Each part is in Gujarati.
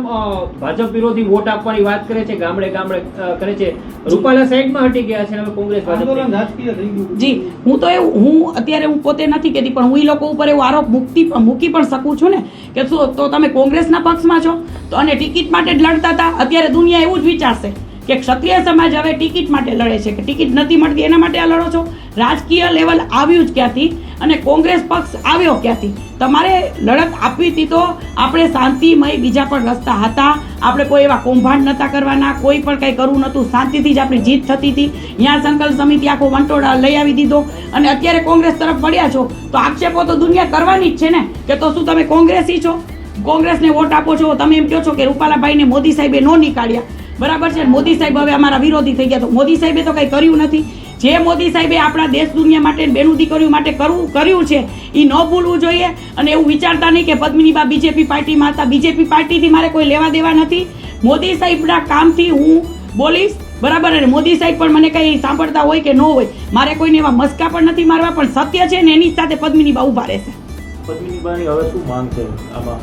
તમામ ભાજપ વિરોધી વોટ આપવાની વાત કરે છે, ગામડે ગામડે કરે છે, રૂપાલા સાઈડમાં હટી ગયા છે, હવે કોંગ્રેસ ભાજપ. જી, હું તો હું અત્યારે હું પોતે નથી કહેતી, પણ હું એ લોકો ઉપર એવો આરોપ મૂકી પણ શકું છું ને કે શું તો તમે કોંગ્રેસના પક્ષમાં છો તો અને ટિકિટ માટે જ લડતા હતા. અત્યારે દુનિયા એવું જ વિચારશે કે ક્ષત્રિય સમાજ હવે ટિકિટ માટે લડે છે, કે ટિકિટ નથી મળતી એના માટે આ લડો છો. રાજકીય લેવલ આવ્યું જ ક્યાંથી અને કોંગ્રેસ પક્ષ આવ્યો ક્યાંથી? તમારે લડત આપવી હતી તો આપણે શાંતિમય બીજા પણ રસ્તા હતા. આપણે કોઈ એવા કૌભાંડ નહોતા કરવાના, કોઈ પણ કંઈ કરવું નહોતું, શાંતિથી જ આપણી જીત થતી હતી. અહીંયા સંકલ્પ સમિતિ આખો વંટોળા લઈ આવી દીધો અને અત્યારે કોંગ્રેસ તરફ વળ્યા છો તો આક્ષેપો તો દુનિયા કરવાની જ છે ને કે તો શું તમે કોંગ્રેસી છો, કોંગ્રેસને વોટ આપો છો? તમે એમ કહો છો કે રૂપાલાભાઈને મોદી સાહેબે ન નીકાળ્યા, બરાબર છે, મોદી સાહેબ હવે અમારા વિરોધી થઈ ગયા. તો મોદી સાહેબે તો કંઈ કર્યું નથી. જે મોદી સાહેબે આપણા દેશ દુનિયા માટે બેનું દીકરીઓ માટે કર્યું છે એ ન ભૂલવું જોઈએ. અને એવું વિચારતા નહીં કે પદ્મિનીબા બીજેપી પાર્ટીમાં હતા. બીજેપી પાર્ટીથી મારે કોઈ લેવા દેવા નથી. મોદી સાહેબના કામથી હું બોલીશ, બરાબર. અને મોદી સાહેબ પણ મને કંઈ સાંભળતા હોય કે ન હોય, મારે કોઈને એવા મસ્કા પણ નથી મારવા, પણ સત્ય છે ને એની સાથે પદ્મિનીબા ઊભા રહેશે. પદ્મિનીબાની હવે શું માંગ છે આમાં?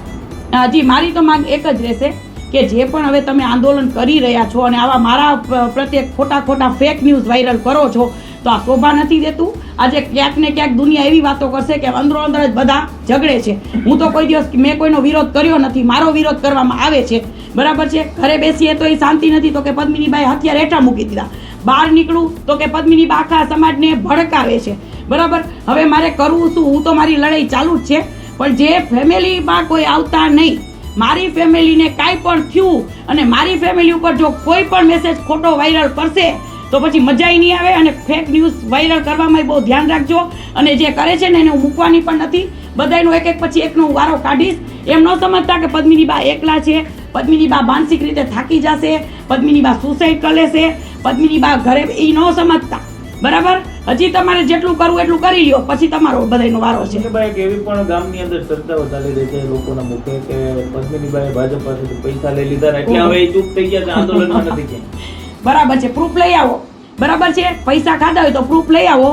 જી, મારી તો માંગ એક જ રહેશે કે જે પણ હવે તમે આંદોલન કરી રહ્યા છો અને આવા મારા પ્રત્યે ખોટા ફેક ન્યૂઝ વાયરલ કરો છો તો આ શોભા નથી દેતું. આજે ક્યાંક ને ક્યાંક દુનિયા એવી વાતો કરશે કે અંદરો અંદર જ બધા ઝઘડે છે. હું તો કોઈ દિવસ મેં કોઈનો વિરોધ કર્યો નથી, મારો વિરોધ કરવામાં આવે છે, બરાબર છે. ઘરે બેસીએ તો એ શાંતિ નથી તો કે પદ્મિનીબાએ હથિયાર હેઠા મૂકી દીધા, બહાર નીકળું તો કે પદ્મિનીબા આખા સમાજને ભડકાવે છે, બરાબર. હવે મારે કરવું શું? હું તો મારી લડાઈ ચાલુ જ છે, પણ જે ફેમિલીમાં કોઈ આવતા નહીં, મારી ફેમિલીને કાંઈ પણ થયું અને મારી ફેમિલી ઉપર જો કોઈ પણ મેસેજ ખોટો વાયરલ કરશે તો પછી મજા નહીં આવે. અને ફેક ન્યૂઝ વાયરલ કરવામાં બહુ ધ્યાન રાખજો. અને જે કરે છે ને એને હું મૂકવાની પણ નથી. બધાનો એક પછી એકનો વારો કાઢીશ. એમ ન સમજતા કે પદ્મિનીબા એકલા છે, પદ્મિનીબા માનસિક રીતે થાકી જશે, પદ્મિનીબા સુસાઇડ કરી લેશે, પદ્મિનીબા ઘરે એ ન સમજતા, બરાબર. હજી તમારે જેટલું કરવું એટલું કરી લ્યો, પછી તમારો બધાનો વારો છે. એક એવી પણ ગામની અંદર ચર્ચાઓ ચાલી રહી છે લોકોના મુખે કે પદ્મિનીબાએ ભાજપ પાસેથી પૈસા લઈ લીધા એટલે હવે એ ચૂપ થઈ ગયા છે, આંદોલનમાં નથી ગયા. બરાબર છે, પ્રૂફ લઈ આવો, બરાબર છે. પૈસા ખાધા હોય તો પ્રૂફ લઈ આવો.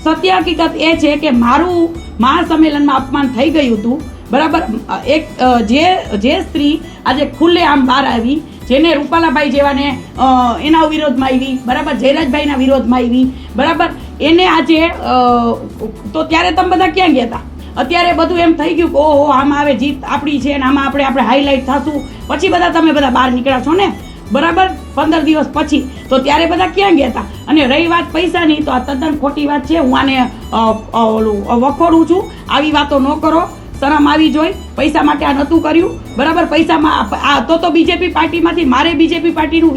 સત્ય હકીકત એ છે કે મારું મહાસંમેલનમાં અપમાન થઈ ગયું હતું, બરાબર. એક જે સ્ત્રી આજે ખુલ્લે આમ બહાર આવી, જેને રૂપાલાભાઈ જેવાને એના વિરોધમાં આવી, બરાબર, જયરાજભાઈના વિરોધમાં આવી, બરાબર, એને આજે તો ત્યારે તમે બધા ક્યાં ગયા હતા? અત્યારે બધું એમ થઈ ગયું કે ઓહો આમાં આવે જીત આપણી છે ને આમાં આપણે હાઈલાઇટ થશું, પછી તમે બધા બહાર નીકળ્યા છો ને, બરાબર, 15 દિવસ પછી. તો ત્યારે બધા ક્યાં ગયા હતા? અને રહી વાત પૈસાની, તો આ તદ્દન ખોટી વાત છે. હું આને વખોડું છું. આવી વાતો ન કરો, શરમ આવી જોઈ. પૈસા માટે આ નહોતું કર્યું, બરાબર. પૈસામાં તો બીજેપી પાર્ટીમાંથી મારે બીજેપી પાર્ટીનું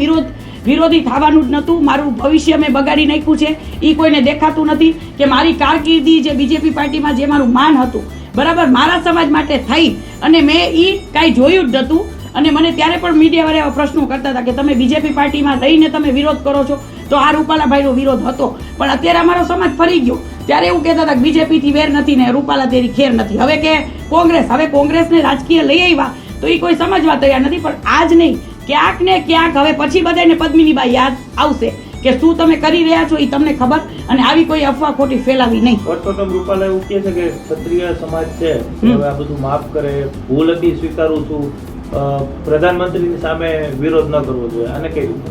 વિરોધી થવાનું જ નહોતું. મારું ભવિષ્ય મેં બગાડી નાખ્યું છે, એ કોઈને દેખાતું નથી કે મારી કારકિર્દી જે બીજેપી પાર્ટીમાં જે મારું માન હતું, બરાબર, મારા સમાજ માટે થઈ અને મેં એ કાંઈ જોયું જ નહોતું. અને મને ત્યારે પણ મીડિયાવાળા એવા પ્રશ્નો કરતા હતા કે તમે બીજેપી પાર્ટીમાં રહીને તમે વિરોધ કરો છો, તો આ રૂપાલાભાઈનો વિરોધ હતો. પણ અત્યારે અમારો સમાજ ફરી ગયો. ત્યારે એવું કહેતા હતા કે બીજેપીથી વેર નથી ને રૂપાલા તેરી ખેર નથી. હવે કે કોંગ્રેસને રાજકીય લઈ આવ્યા તો એ કોઈ સમજવા તૈયાર નથી. પણ આજ નહીં, ક્યાંક ને ક્યાંક હવે પછી બધાને પદ્મિનીબા યાદ આવશે કે શું તમે કરી રહ્યા છો એ તમને ખબર. અને આવી કોઈ અફવા ખોટી ફેલાવી નહીં. પરસોત્તમ રૂપાલા એવું કહે છે કે ક્ષત્રિય સમાજ છે હવે આ બધું માફ કરે, ભૂલ હતી સ્વીકારું છું, પ્રધાનમંત્રીની સામે વિરોધ ન કરવો જોઈએ. આને કઈ રીતે?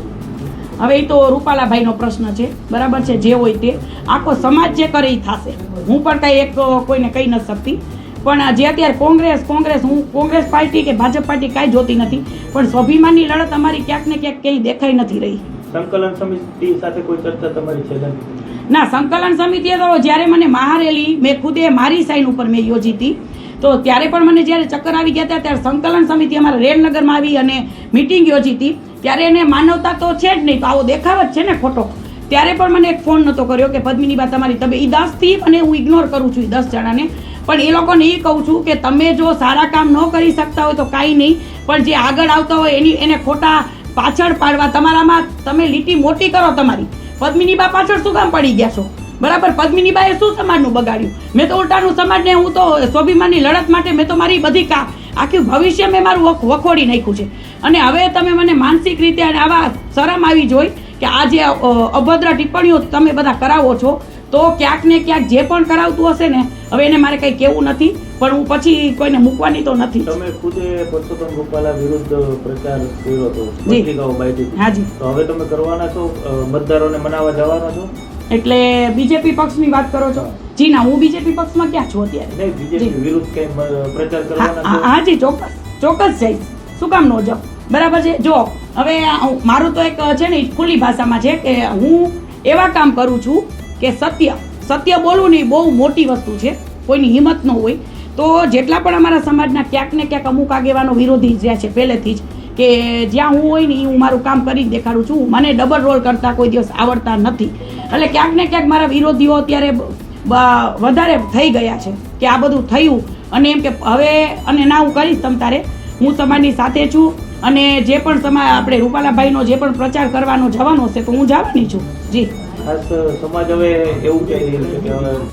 હવે એ તો રૂપાલાભાઈનો પ્રશ્ન છે, બરાબર છે. જે હોય તે આખો સમાજ જે કરે એ થશે. હું પણ કાંઈ કોઈને કહી નથી શકતી. પણ જે અત્યારે કોંગ્રેસ હું કોંગ્રેસ પાર્ટી કે ભાજપ પાર્ટી કાંઈ જોતી નથી, પણ સ્વાભિમાનની લડત અમારી ક્યાંક ને ક્યાંક ક્યાંય દેખાઈ નથી રહી. સંકલન સમિતિ સાથે કોઈ ચર્ચા તમારી છે? ના, સંકલન સમિતિએ તો જ્યારે મને મહારેલી મેં ખુદે મારી સાઈન ઉપર મેં યોજી હતી, તો ત્યારે પણ મને જ્યારે ચક્કર આવી ગયા હતા ત્યારે સંકલન સમિતિ અમારા રેલનગરમાં આવી અને મિટિંગ યોજી હતી. ત્યારે એને માનવતા તો છે જ નહીં, તો આવો દેખાવ જ છે ને ખોટો. ત્યારે પણ મને એક ફોન નહોતો કર્યો કે પદ્મિનીબા તમારી તબિયત, એ 10થી અને હું ઇગ્નોર કરું છું એ 10 જણાને. પણ એ લોકોને એ કહું છું કે તમે જો સારા કામ ન કરી શકતા હોય તો કાંઈ નહીં, પણ જે આગળ આવતા હોય એને ખોટા પાછળ પાડવા, તમારામાં તમે લીટી મોટી કરો તમારી. પદ્મિનીબા પાછળ શું કામ પડી ગયા છો? બરાબર, પદ્મિનીબાએ શું સમાજનું બગાડ્યું? મેં તો ઉલટાનું સમાજને, હું તો સ્વાભિમાનની લડત માટે મેં તો મારી બધી આખી ભવિષ્ય મેં મારું વખોડી નાખ્યું છે. અને હવે તમે મને માનસિક રીતે અને આવા શરમ આવી જોઈ કે આ જે અભદ્ર ટિપ્પણીઓ તમે બધા કરાવો છો, તો ક્યાંક ને ક્યાંક જે પણ કરાવતું હશે ને, હવે એને મારે કંઈ કહેવું નથી. પણ હું પછી કોઈને મૂકવાની તો નથી જ. તમે ખુદે પરસોત્તમ રૂપાલા વિરુદ્ધ પ્રચાર કર્યો હતો, જી. પત્રિકાઓ બાંધી હતી. હાજી. તો હવે તમે કરવાના છો, મતદારોને મનાવવા જવાના છો? એટલે બીજેપી પક્ષની વાત કરો છો? જી ના, હું બીજેપી પક્ષમાં ક્યાં છું અત્યારે. નહીં, બીજેપી વિરુદ્ધ કઈ પ્રચાર કરવાના છો? હાજી, ચોક્કસ જઈશ. શું કામ ન જાઉં? બરાબર છે. જો હવે મારું તો એક છે ને ખુલ્લી ભાષામાં છે કે હું એવા કામ કરું છું કે સત્ય બોલવું ને એ બહુ મોટી વસ્તુ છે, કોઈની હિંમત ન હોય. તો જેટલા પણ અમારા સમાજના ક્યાંક ને ક્યાંક અમુક આગેવાનો વિરોધી જ રહ્યા છે પહેલેથી જ, કે જ્યાં હું હોય ને હું મારું કામ કરીને દેખાડું છું. મને ડબલ રોલ કરતા કોઈ દિવસ આવડતા નથી. એટલે ક્યાંક ને ક્યાંક મારા વિરોધીઓ અત્યારે વધારે થઈ ગયા છે કે આ બધું થયું અને એમ કે હવે અને ના હું કરીશ તમ તારે, હું સમાજની સાથે છું અને જે પણ સમાજ આપણે રૂપાલાભાઈનો જે પણ પ્રચાર કરવાનો જવાનો હશે તો હું જવાની છું. જી. ખાસ સમાજ હવે એવું કહી રહ્યું છે કે હવે